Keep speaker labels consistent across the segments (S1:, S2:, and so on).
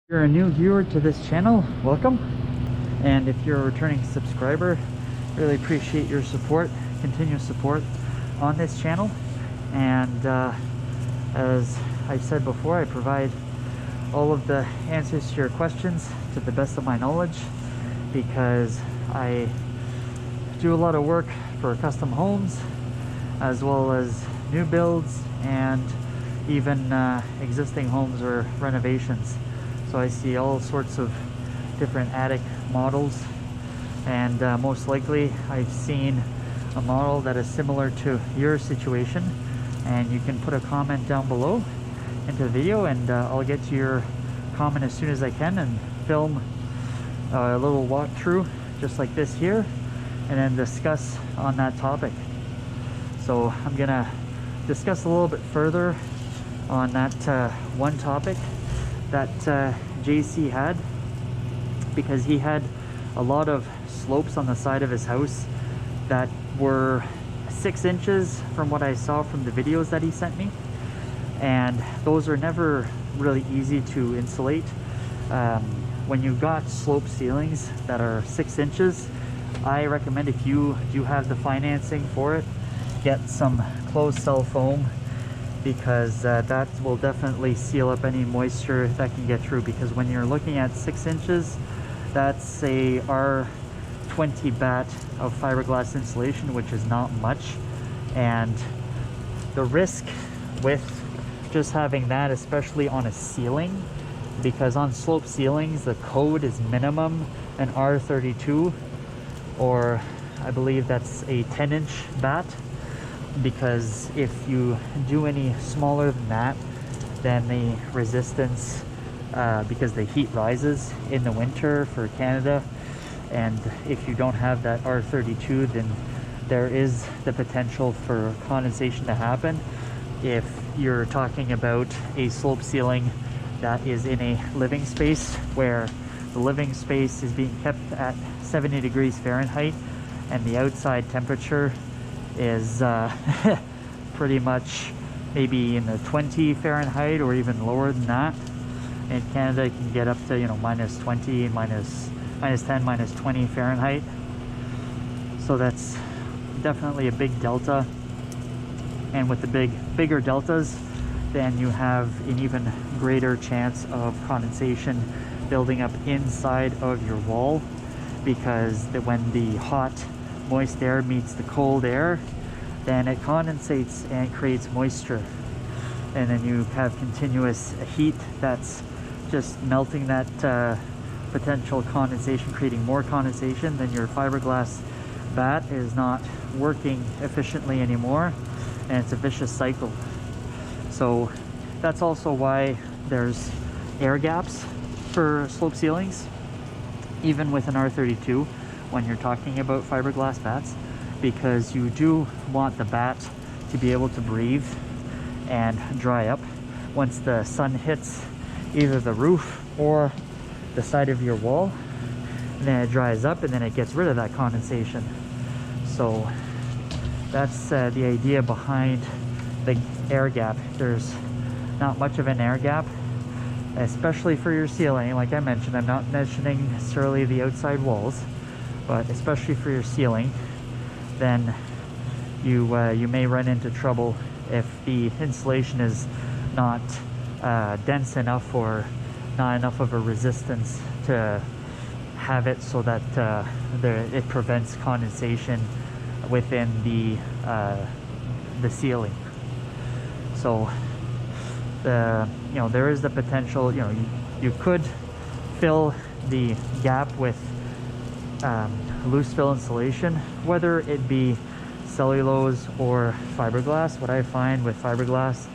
S1: If you're a new viewer to this channel, welcome. And if you're a returning subscriber, really appreciate your support, continuous support on this channel. And as I've said before, I provide all of the answers to your questions to the best of my knowledge, because I do a lot of work for custom homes as well as new builds and even existing homes or renovations. So I see all sorts of different attic models, and most likely I've seen a model that is similar to your situation, and you can put a comment down below into the video, and I'll get to your comment as soon as I can and film a little walkthrough just like this here, and then discuss on that topic. So I'm gonna discuss a little bit further on that one topic that JC had, because he had a lot of slopes on the side of his house that were 6 inches from what I saw from the videos that he sent me, and those are never really easy to insulate. When you've got slope ceilings that are 6 inches, I recommend, if you do have the financing for it, get some closed cell foam, because that will definitely seal up any moisture that can get through. Because when you're looking at 6 inches, that's a R20 batt of fiberglass insulation, which is not much. And the risk with just having that, especially on a ceiling, because on slope ceilings the code is minimum an R32, or I believe that's a 10-inch batt, because if you do any smaller than that, then the resistance, because the heat rises in the winter for Canada, and if you don't have that R32, then there is the potential for condensation to happen. If you're talking about a slope ceiling that is in a living space, where the living space is being kept at 70 degrees Fahrenheit and the outside temperature is pretty much maybe in the 20 Fahrenheit or even lower than that. In Canada it can get up to, minus 20, minus 10, minus 20 Fahrenheit. So that's definitely a big delta. And with the bigger deltas, then you have an even greater chance of condensation building up inside of your wall, because when the hot moist air meets the cold air, then it condensates and creates moisture, and then you have continuous heat that's just melting that potential condensation, creating more condensation. Then your fiberglass batt is not working efficiently anymore, and it's a vicious cycle. So that's also why there's air gaps for slope ceilings, even with an R32, when you're talking about fiberglass batts, because you do want the batt to be able to breathe and dry up once the sun hits either the roof or the side of your wall. And then it dries up, and then it gets rid of that condensation. So that's the idea behind the air gap. There's not much of an air gap, especially for your ceiling. Like I mentioned, I'm not mentioning necessarily the outside walls, but especially for your ceiling, then you may run into trouble if the insulation is not dense enough, or not enough of a resistance to have it so that it prevents condensation within the ceiling. So there is the potential. You could fill the gap with loose fill insulation, whether it be cellulose or fiberglass. What I find with fiberglass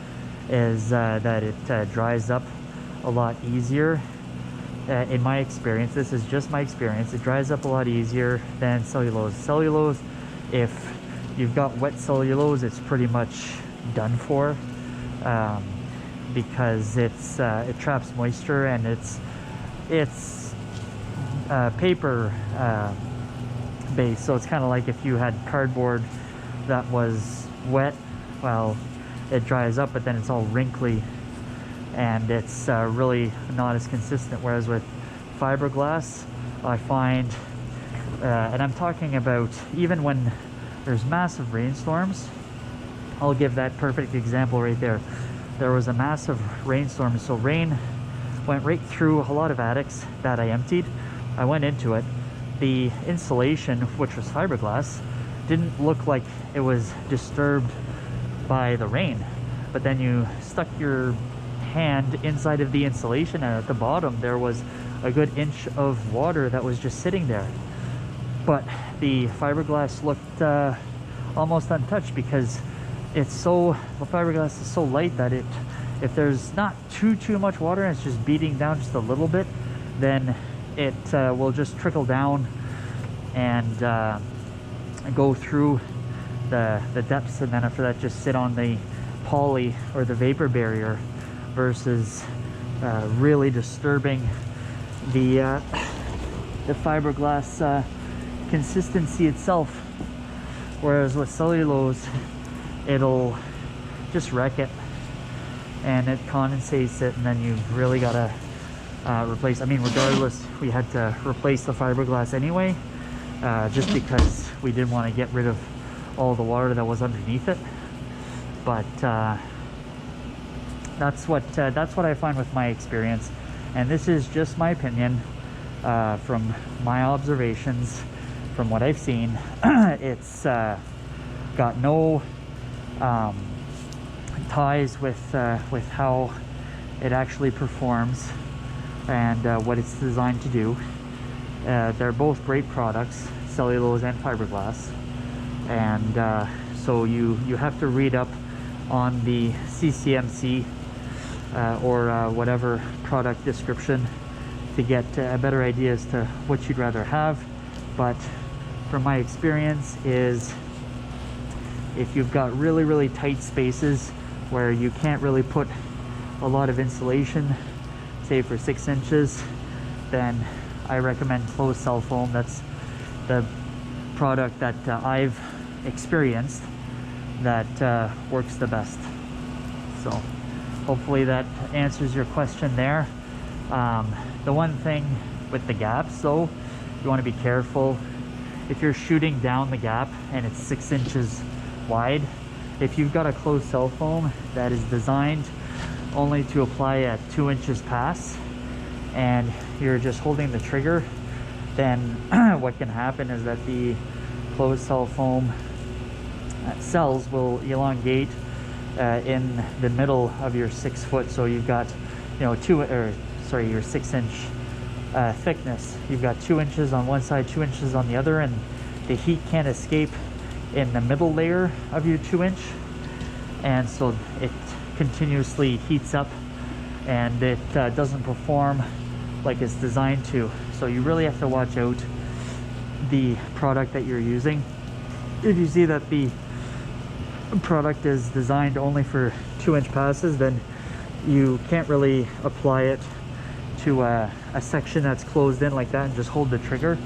S1: is that it dries up a lot easier. In my experience, this is just my experience, it dries up a lot easier than cellulose. Cellulose, if you've got wet cellulose, it's pretty much done for, because it traps moisture, and it's paper based. So it's kind of like if you had cardboard that was wet, well, it dries up, but then it's all wrinkly and it's really not as consistent. Whereas with fiberglass, I find, and I'm talking about even when there's massive rainstorms, I'll give that perfect example right there. There was a massive rainstorm, so rain went right through a lot of attics that I emptied. I went into it. The insulation, which was fiberglass, didn't look like it was disturbed by the rain. But then you stuck your hand inside of the insulation, and at the bottom there was a good inch of water that was just sitting there. But the fiberglass looked almost untouched, because the fiberglass is so light that if there's not too much water and it's just beating down just a little bit, then it will just trickle down and go through the depths, and then after that just sit on the poly or the vapor barrier, versus really disturbing the fiberglass consistency itself. Whereas with cellulose, it'll just wreck it and it condensates it, and then you've really got to replace. I mean, regardless, we had to replace the fiberglass anyway, just because we didn't want to get rid of all the water that was underneath it. But that's what I find with my experience, and this is just my opinion from my observations, from what I've seen. It's got no ties with how it actually performs and what it's designed to do. They're both great products, cellulose and fiberglass, and so you have to read up on the CCMC or whatever product description to get a better idea as to what you'd rather have. But from my experience is, if you've got really tight spaces where you can't really put a lot of insulation, say for 6 inches, then I recommend closed cell foam. That's the product that I've experienced that works the best. So hopefully that answers your question there. The one thing with the gaps though, you want to be careful. If you're shooting down the gap and it's 6 inches wide, if you've got a closed cell foam that is designed only to apply at 2 inches pass, and you're just holding the trigger, then what can happen is that the closed cell foam cells will elongate in the middle of your 6 foot. So you've got, your 6 inch thickness. You've got 2 inches on one side, 2 inches on the other, and the heat can't escape in the middle layer of your 2 inch, and so it continuously heats up and it doesn't perform like it's designed to. So you really have to watch out the product that you're using. If you see that the product is designed only for 2 inch passes, then you can't really apply it to a section that's closed in like that and just hold the trigger,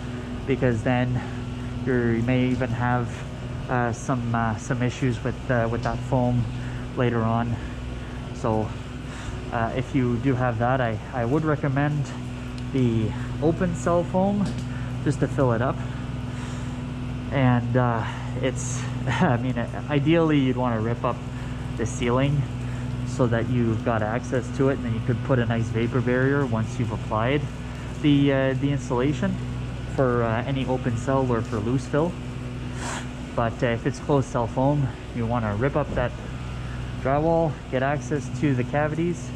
S1: because then you may even have some issues with that foam later on. So if you do have that, I would recommend the open cell foam just to fill it up. And it's I mean, ideally you'd want to rip up the ceiling so that you've got access to it, and then you could put a nice vapor barrier once you've applied the insulation for any open cell or for loose fill. But if it's closed cell foam, you want to rip up that drywall, get access to the cavities,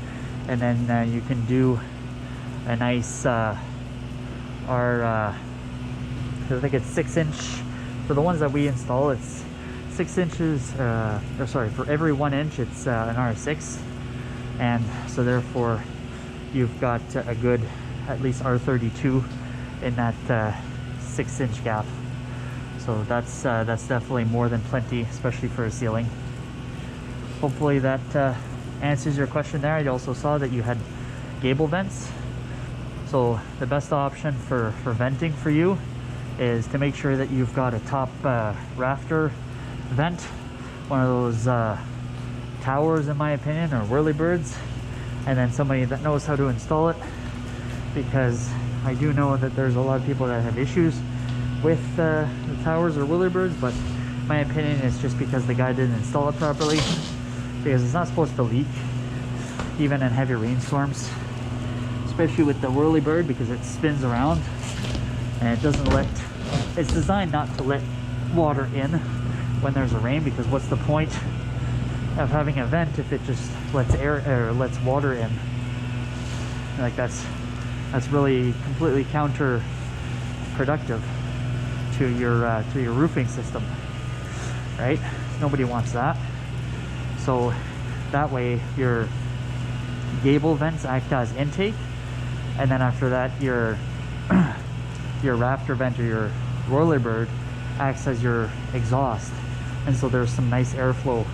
S1: and then you can do a nice I think it's 6 inch. For the ones that we install, it's 6 inches, for every 1 inch it's an R6, and so therefore you've got a good at least R32 in that 6 inch gap. So that's definitely more than plenty, especially for a ceiling. Hopefully that answers your question there. I also saw that you had gable vents. So the best option for venting for you is to make sure that you've got a top rafter vent, one of those towers in my opinion, or whirlybirds. and then somebody that knows how to install it, because I do know that there's a lot of people that have issues with the towers or Whirlybirds, but my opinion is just because the guy didn't install it properly, because it's not supposed to leak even in heavy rainstorms, especially with the Whirlybird, because it spins around and it doesn't let, it's designed not to let water in when there's a rain, because what's the point of having a vent if it just lets air or lets water in? Like that's really completely counterproductive to your roofing system, right? Nobody wants that. So that way your gable vents act as intake, and then after that your your rafter vent or your Whirlybird acts as your exhaust, and so there's some nice airflow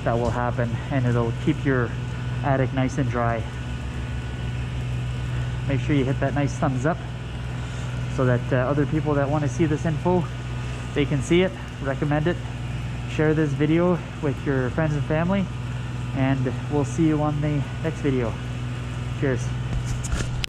S1: that will happen, and it'll keep your attic nice and dry. Make sure you hit that nice thumbs up so that other people that want to see this info, they can see it, recommend it, share this video with your friends and family, and we'll see you on the next video. Cheers.